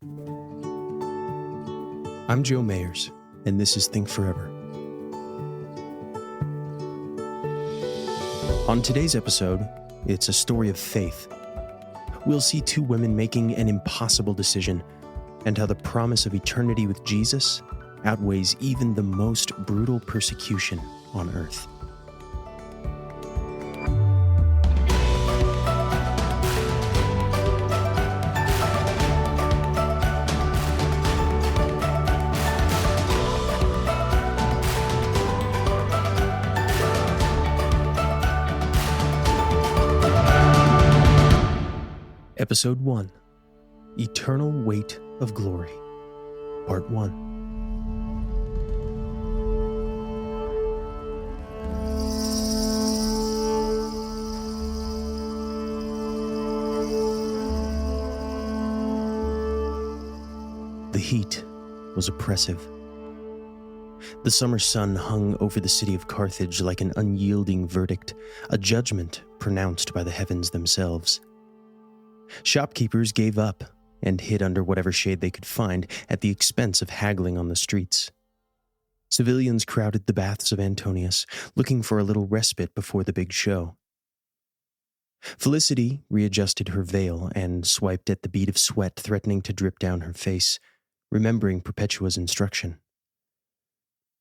I'm Joe Mayers, and this is Think Forever. On today's episode, it's a story of faith. We'll see two women making an impossible decision, and how the promise of eternity with Jesus outweighs even the most brutal persecution on earth. Episode 1, Eternal Weight of Glory, Part 1. The heat was oppressive. The summer sun hung over the city of Carthage like an unyielding verdict, a judgment pronounced by the heavens themselves. Shopkeepers gave up and hid under whatever shade they could find at the expense of haggling on the streets. Civilians crowded the baths of Antonius, looking for a little respite before the big show. Felicity readjusted her veil and swiped at the bead of sweat threatening to drip down her face, remembering Perpetua's instruction.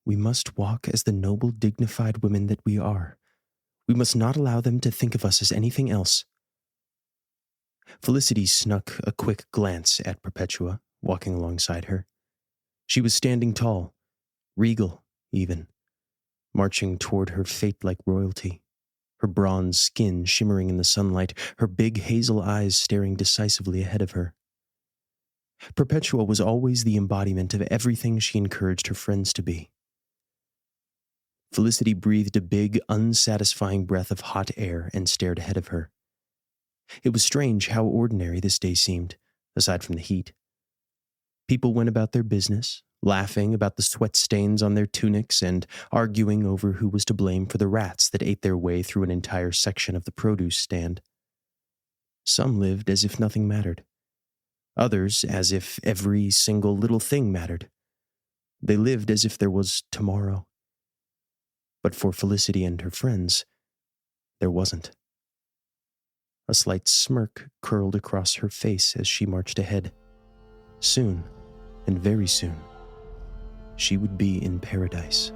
We must walk as the noble, dignified women that we are. We must not allow them to think of us as anything else. Felicity snuck a quick glance at Perpetua, walking alongside her. She was standing tall, regal even, marching toward her fate like royalty, her bronze skin shimmering in the sunlight, her big hazel eyes staring decisively ahead of her. Perpetua was always the embodiment of everything she encouraged her friends to be. Felicity breathed a big, unsatisfying breath of hot air and stared ahead of her. It was strange how ordinary this day seemed, aside from the heat. People went about their business, laughing about the sweat stains on their tunics and arguing over who was to blame for the rats that ate their way through an entire section of the produce stand. Some lived as if nothing mattered. Others as if every single little thing mattered. They lived as if there was tomorrow. But for Felicity and her friends, there wasn't. A slight smirk curled across her face as she marched ahead. Soon, and very soon, she would be in paradise.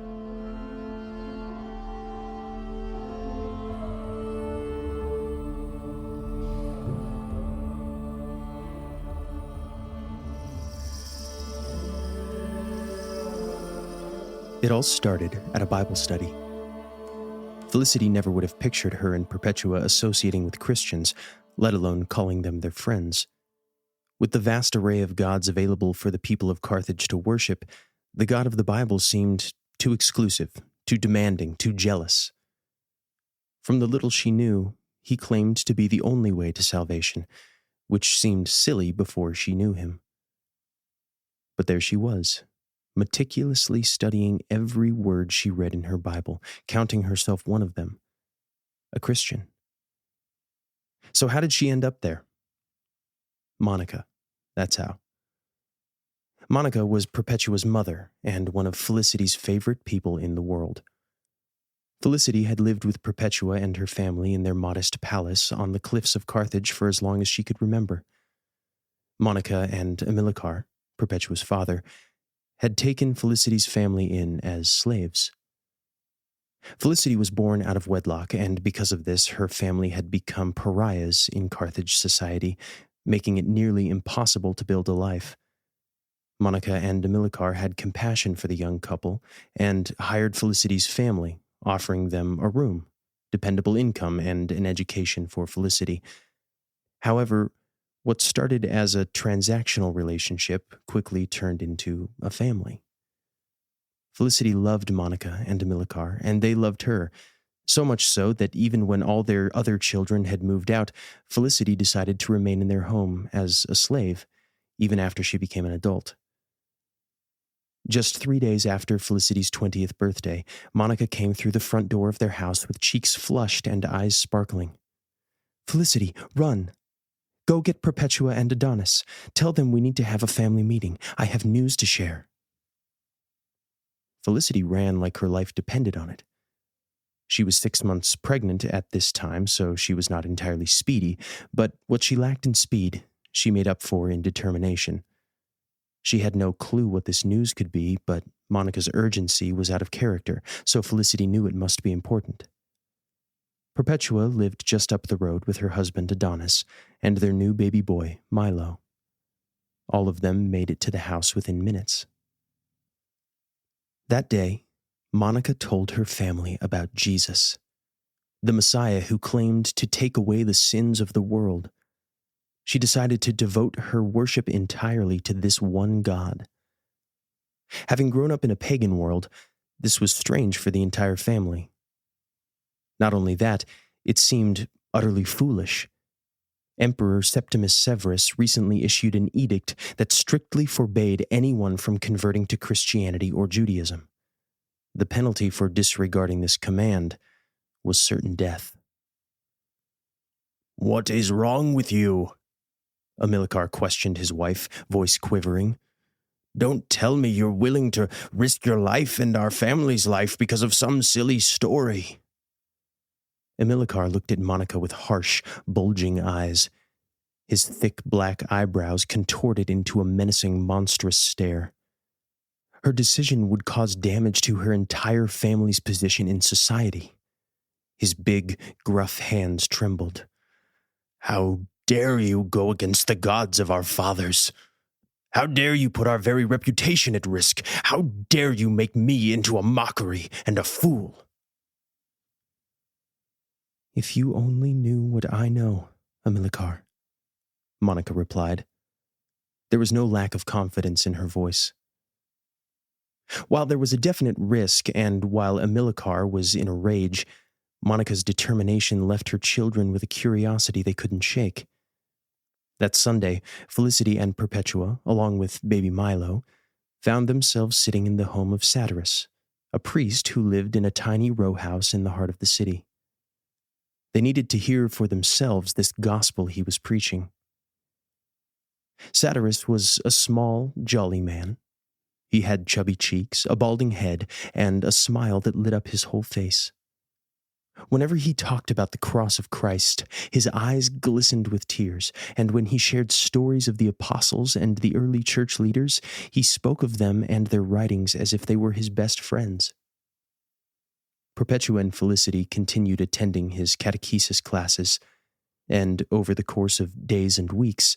It all started at a Bible study. Felicity never would have pictured her and Perpetua associating with Christians, let alone calling them their friends. With the vast array of gods available for the people of Carthage to worship, the God of the Bible seemed too exclusive, too demanding, too jealous. From the little she knew, he claimed to be the only way to salvation, which seemed silly before she knew him. But there she was, meticulously studying every word she read in her Bible, counting herself one of them, a Christian. So how did she end up there? Monica, that's how. Monica was Perpetua's mother and one of Felicity's favorite people in the world. Felicity had lived with Perpetua and her family in their modest palace on the cliffs of Carthage for as long as she could remember. Monica and Amilcar, Perpetua's father, had taken Felicity's family in as slaves. Felicity was born out of wedlock, and because of this, her family had become pariahs in Carthage society, making it nearly impossible to build a life. Monica and Amilcar had compassion for the young couple and hired Felicity's family, offering them a room, dependable income, and an education for Felicity. However, what started as a transactional relationship quickly turned into a family. Felicity loved Monica and Amilcar, and they loved her, so much so that even when all their other children had moved out, Felicity decided to remain in their home as a slave, even after she became an adult. Just 3 days after Felicity's 20th birthday, Monica came through the front door of their house with cheeks flushed and eyes sparkling. "Felicity, run!" Go get Perpetua and Adonis. Tell them we need to have a family meeting. I have news to share." Felicity ran like her life depended on it. She was 6 months pregnant at this time, so she was not entirely speedy, but what she lacked in speed, she made up for in determination. She had no clue what this news could be, but Monica's urgency was out of character, so Felicity knew it must be important. Perpetua lived just up the road with her husband Adonis and their new baby boy, Milo. All of them made it to the house within minutes. That day, Monica told her family about Jesus, the Messiah who claimed to take away the sins of the world. She decided to devote her worship entirely to this one God. Having grown up in a pagan world, this was strange for the entire family. Not only that, it seemed utterly foolish. Emperor Septimus Severus recently issued an edict that strictly forbade anyone from converting to Christianity or Judaism. The penalty for disregarding this command was certain death. "What is wrong with you?" Amilcar questioned his wife, voice quivering. "Don't tell me you're willing to risk your life and our family's life because of some silly story." Amilcar looked at Monica with harsh, bulging eyes. His thick black eyebrows contorted into a menacing, monstrous stare. Her decision would cause damage to her entire family's position in society. His big, gruff hands trembled. "How dare you go against the gods of our fathers? How dare you put our very reputation at risk? How dare you make me into a mockery and a fool?" "If you only knew what I know, Amilcar," Monica replied. There was no lack of confidence in her voice. While there was a definite risk, and while Amilcar was in a rage, Monica's determination left her children with a curiosity they couldn't shake. That Sunday, Felicity and Perpetua, along with baby Milo, found themselves sitting in the home of Satyrus, a priest who lived in a tiny row house in the heart of the city. They needed to hear for themselves this gospel he was preaching. Satyrus was a small, jolly man. He had chubby cheeks, a balding head, and a smile that lit up his whole face. Whenever he talked about the cross of Christ, his eyes glistened with tears, and when he shared stories of the apostles and the early church leaders, he spoke of them and their writings as if they were his best friends. Perpetua and Felicity continued attending his catechesis classes, and over the course of days and weeks,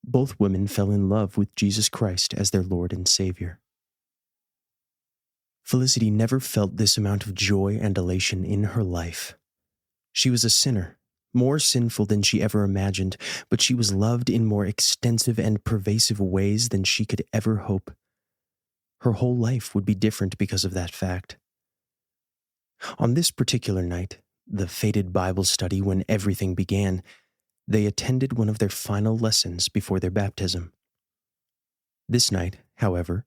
both women fell in love with Jesus Christ as their Lord and Savior. Felicity never felt this amount of joy and elation in her life. She was a sinner, more sinful than she ever imagined, but she was loved in more extensive and pervasive ways than she could ever hope. Her whole life would be different because of that fact. On this particular night, the fated Bible study when everything began, they attended one of their final lessons before their baptism. This night, however,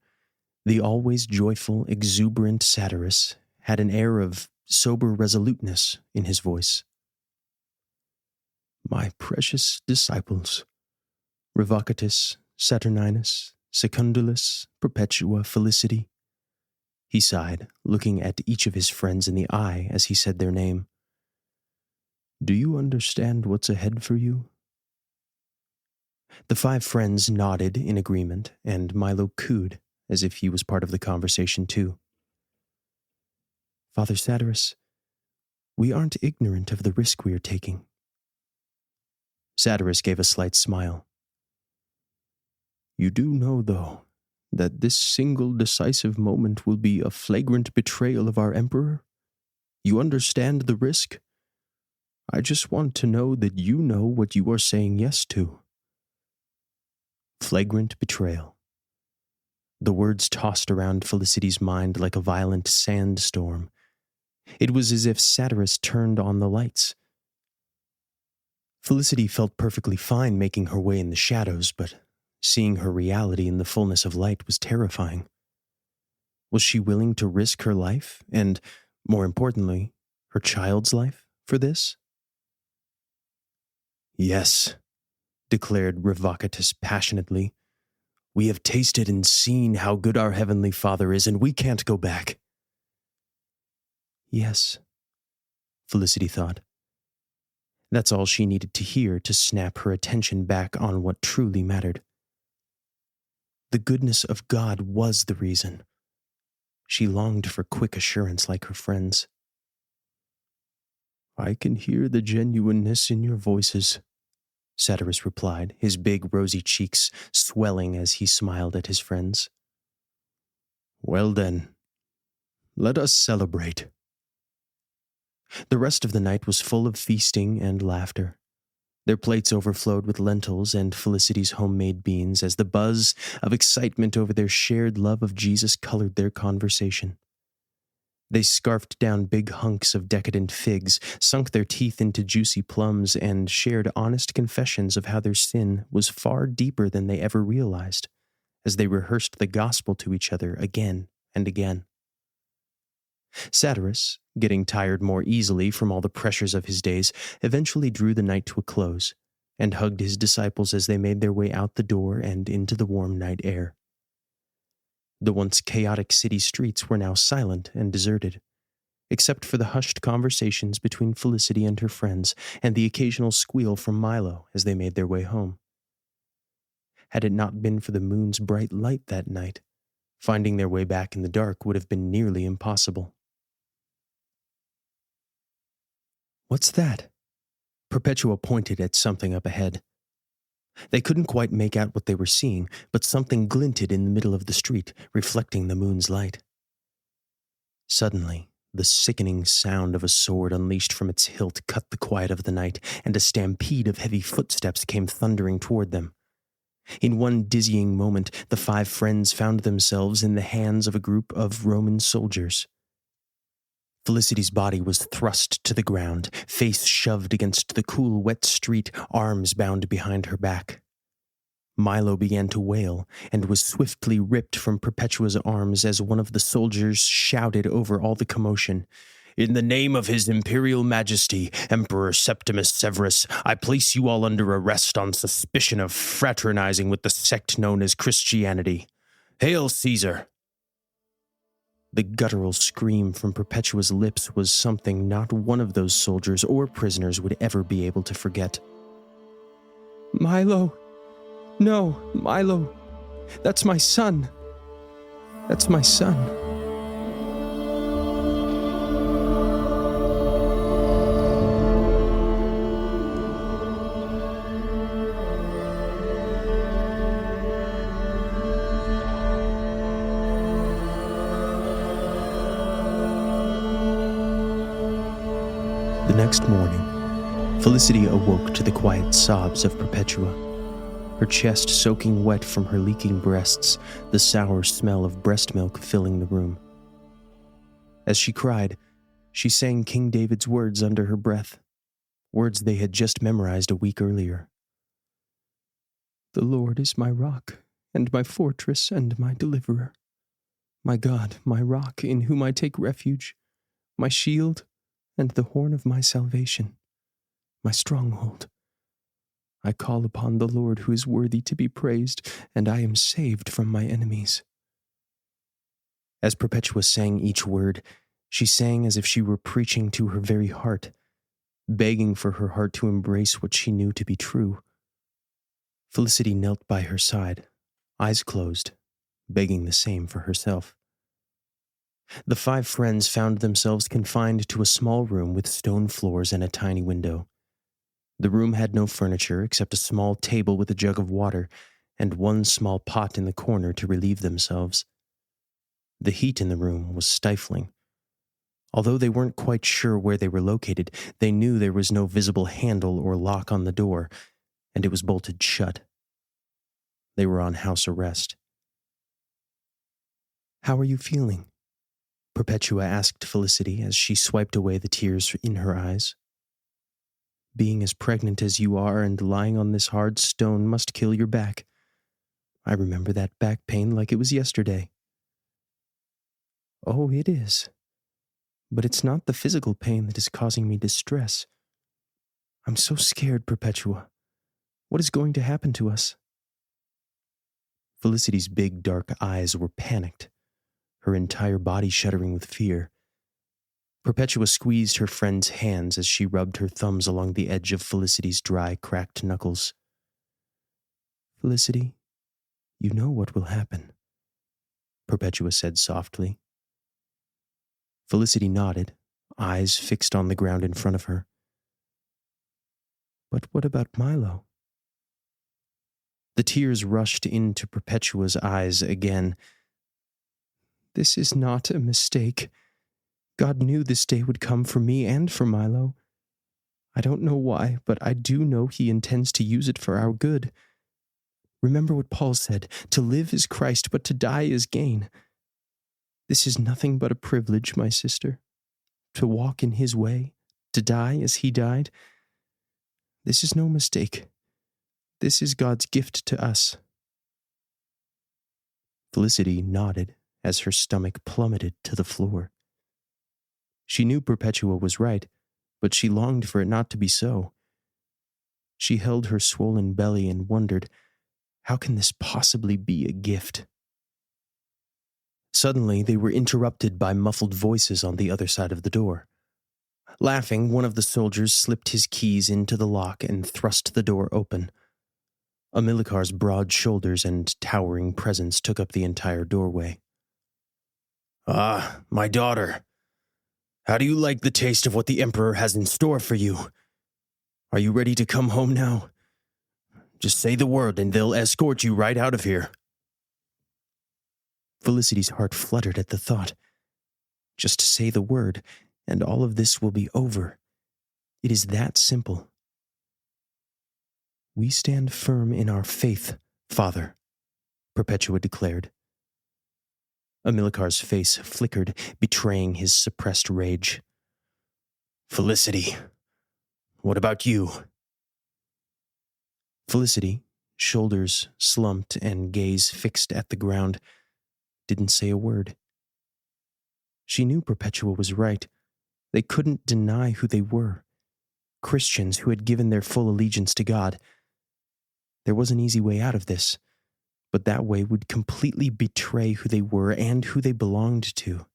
the always joyful, exuberant Satyrus had an air of sober resoluteness in his voice. "My precious disciples, Revocatus, Saturninus, Secundulus, Perpetua, Felicity," he sighed, looking at each of his friends in the eye as he said their name. "Do you understand what's ahead for you?" The 5 friends nodded in agreement, and Milo cooed, as if he was part of the conversation too. "Father Satyrus, we aren't ignorant of the risk we are taking." Satyrus gave a slight smile. "You do know, though, that this single decisive moment will be a flagrant betrayal of our emperor? You understand the risk? I just want to know that you know what you are saying yes to." Flagrant betrayal. The words tossed around Felicity's mind like a violent sandstorm. It was as if Satyrus turned on the lights. Felicity felt perfectly fine making her way in the shadows, but seeing her reality in the fullness of light was terrifying. Was she willing to risk her life, and, more importantly, her child's life, for this? "Yes," declared Revocatus passionately. "We have tasted and seen how good our Heavenly Father is, and we can't go back." Yes, Felicity thought. That's all she needed to hear to snap her attention back on what truly mattered. The goodness of God was the reason. She longed for quick assurance like her friends. "I can hear the genuineness in your voices," Satyrus replied, his big rosy cheeks swelling as he smiled at his friends. "Well then, let us celebrate." The rest of the night was full of feasting and laughter. Their plates overflowed with lentils and Felicity's homemade beans as the buzz of excitement over their shared love of Jesus colored their conversation. They scarfed down big hunks of decadent figs, sunk their teeth into juicy plums, and shared honest confessions of how their sin was far deeper than they ever realized, as they rehearsed the gospel to each other again and again. Satyrus, getting tired more easily from all the pressures of his days, eventually drew the night to a close, and hugged his disciples as they made their way out the door and into the warm night air. The once chaotic city streets were now silent and deserted, except for the hushed conversations between Felicity and her friends and the occasional squeal from Milo as they made their way home. Had it not been for the moon's bright light that night, finding their way back in the dark would have been nearly impossible. "What's that?" Perpetua pointed at something up ahead. They couldn't quite make out what they were seeing, but something glinted in the middle of the street, reflecting the moon's light. Suddenly, the sickening sound of a sword unleashed from its hilt cut the quiet of the night, and a stampede of heavy footsteps came thundering toward them. In one dizzying moment, the five friends found themselves in the hands of a group of Roman soldiers. Felicity's body was thrust to the ground, face shoved against the cool, wet street, arms bound behind her back. Milo began to wail and was swiftly ripped from Perpetua's arms as one of the soldiers shouted over all the commotion, "In the name of His Imperial Majesty, Emperor Septimus Severus, I place you all under arrest on suspicion of fraternizing with the sect known as Christianity. Hail Caesar!" The guttural scream from Perpetua's lips was something not one of those soldiers or prisoners would ever be able to forget. "Milo! No, Milo! That's my son! That's my son!" The next morning, Felicity awoke to the quiet sobs of Perpetua, her chest soaking wet from her leaking breasts, the sour smell of breast milk filling the room. As she cried, she sang King David's words under her breath, words they had just memorized a week earlier. "The Lord is my rock, and my fortress, and my deliverer. My God, my rock, in whom I take refuge, my shield, and the horn of my salvation, my stronghold. I call upon the Lord who is worthy to be praised, and I am saved from my enemies." As Perpetua sang each word, she sang as if she were preaching to her very heart, begging for her heart to embrace what she knew to be true. Felicity knelt by her side, eyes closed, begging the same for herself. The five friends found themselves confined to a small room with stone floors and a tiny window. The room had no furniture except a small table with a jug of water and one small pot in the corner to relieve themselves. The heat in the room was stifling. Although they weren't quite sure where they were located, they knew there was no visible handle or lock on the door, and it was bolted shut. They were on house arrest. "How are you feeling?" Perpetua asked Felicity as she swiped away the tears in her eyes. "Being as pregnant as you are and lying on this hard stone must kill your back. I remember that back pain like it was yesterday." "Oh, it is. But it's not the physical pain that is causing me distress. I'm so scared, Perpetua. What is going to happen to us?" Felicity's big dark eyes were panicked, her entire body shuddering with fear. Perpetua squeezed her friend's hands as she rubbed her thumbs along the edge of Felicity's dry, cracked knuckles. "Felicity, you know what will happen," Perpetua said softly. Felicity nodded, eyes fixed on the ground in front of her. "But what about Milo?" The tears rushed into Perpetua's eyes again. "This is not a mistake. God knew this day would come for me and for Milo. I don't know why, but I do know he intends to use it for our good. Remember what Paul said, to live is Christ, but to die is gain. This is nothing but a privilege, my sister. To walk in his way, to die as he died. This is no mistake. This is God's gift to us." Felicity nodded as her stomach plummeted to the floor. She knew Perpetua was right, but she longed for it not to be so. She held her swollen belly and wondered, how can this possibly be a gift? Suddenly, they were interrupted by muffled voices on the other side of the door. Laughing, one of the soldiers slipped his keys into the lock and thrust the door open. Amilcar's broad shoulders and towering presence took up the entire doorway. "Ah, my daughter. How do you like the taste of what the Emperor has in store for you? Are you ready to come home now? Just say the word and they'll escort you right out of here." Felicity's heart fluttered at the thought. Just say the word, and all of this will be over. It is that simple. "We stand firm in our faith, Father," Perpetua declared. Amilcar's face flickered, betraying his suppressed rage. "Felicity, what about you?" Felicity, shoulders slumped and gaze fixed at the ground, didn't say a word. She knew Perpetua was right. They couldn't deny who they were. Christians who had given their full allegiance to God. There was an easy way out of this, but that way would completely betray who they were and who they belonged to.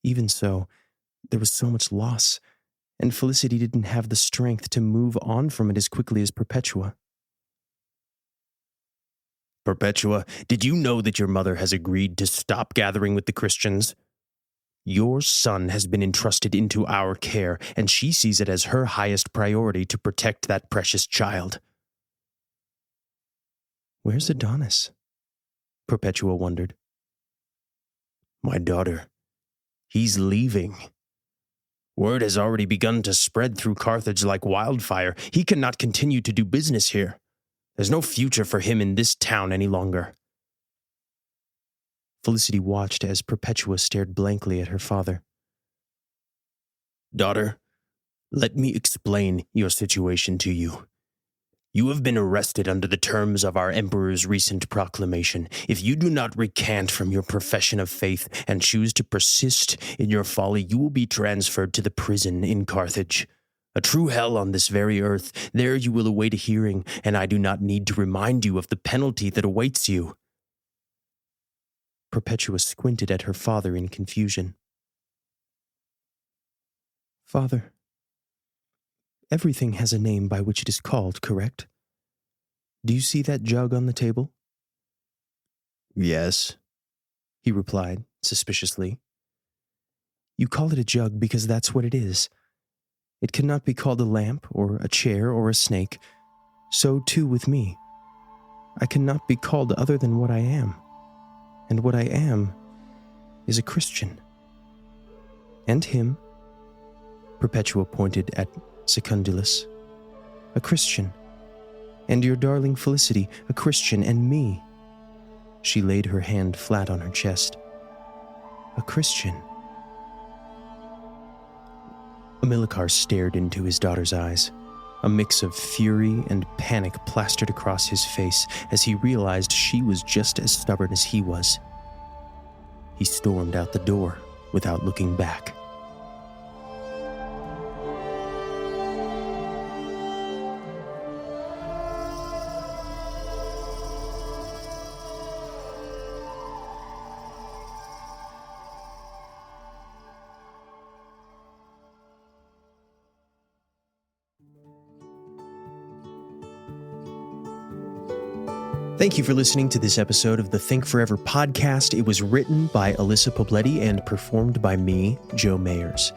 Even so, there was so much loss, and Felicity didn't have the strength to move on from it as quickly as Perpetua. "Perpetua, did you know that your mother has agreed to stop gathering with the Christians? Your son has been entrusted into our care, and she sees it as her highest priority to protect that precious child." "Where's Adonis?" Perpetua wondered. "My daughter, he's leaving. Word has already begun to spread through Carthage like wildfire. He cannot continue to do business here. There's no future for him in this town any longer." Felicity watched as Perpetua stared blankly at her father. "Daughter, let me explain your situation to you. You have been arrested under the terms of our Emperor's recent proclamation. If you do not recant from your profession of faith and choose to persist in your folly, you will be transferred to the prison in Carthage. A true hell on this very earth. There you will await a hearing, and I do not need to remind you of the penalty that awaits you." Perpetua squinted at her father in confusion. "Father, everything has a name by which it is called, correct? Do you see that jug on the table?" "Yes," he replied, suspiciously. "You call it a jug because that's what it is. It cannot be called a lamp or a chair or a snake. So too with me. I cannot be called other than what I am. And what I am is a Christian. And him," Perpetua pointed at Secundulus, "a Christian. And your darling Felicity, a Christian, and me." She laid her hand flat on her chest. "A Christian." Amilcar stared into his daughter's eyes. A mix of fury and panic plastered across his face as he realized she was just as stubborn as he was. He stormed out the door without looking back. Thank you for listening to this episode of the Think Forever podcast. It was written by Alyssa Pobletti and performed by me, Joe Mayers.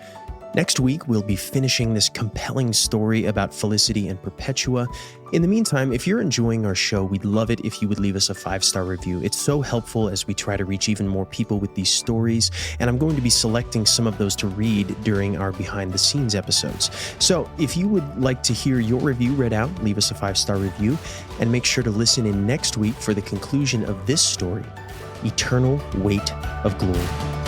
Next week, we'll be finishing this compelling story about Felicity and Perpetua. In the meantime, if you're enjoying our show, we'd love it if you would leave us a 5-star review. It's so helpful as we try to reach even more people with these stories, and I'm going to be selecting some of those to read during our behind-the-scenes episodes. So if you would like to hear your review read out, leave us a 5-star review, and make sure to listen in next week for the conclusion of this story, Eternal Weight of Glory.